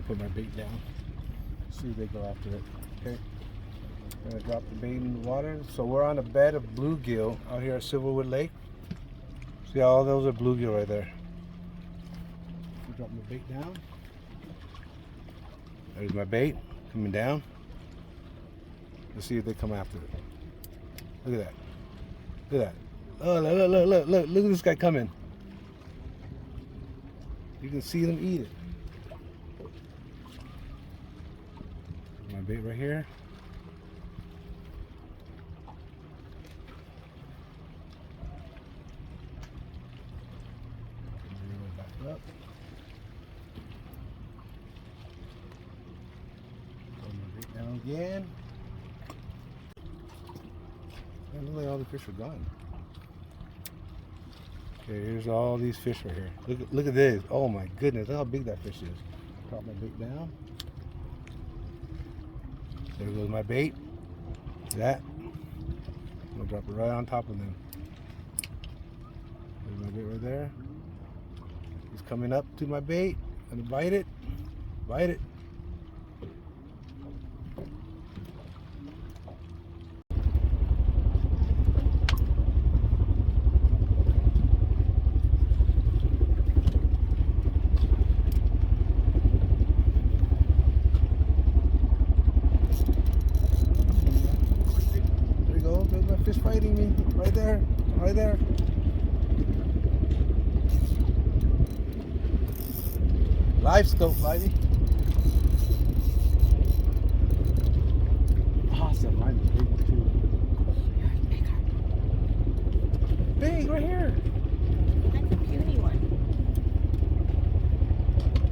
put my bait down. See if they go after it. Okay. I'm gonna drop the bait in the water. So we're on a bed of bluegill out here at Silverwood Lake. See, all those are bluegill right there. Drop my bait down. There's my bait coming down. Let's see if they come after it. Look at that. Look at that. Oh, look at this guy coming. You can see them eat it. My bait right here. Back up. Put my bait down again. And look like all the fish are gone. Okay, here's all these fish right here. Look at this. Oh my goodness, look how big that fish is. Drop my bait down. There goes my bait. That. I'm gonna drop it right on top of them. There's my bait right there. He's coming up to my bait. I'm gonna bite it. Bite it. Fish fighting me right there, right there. Live scope, baby. Awesome, mine's big too. Big right here.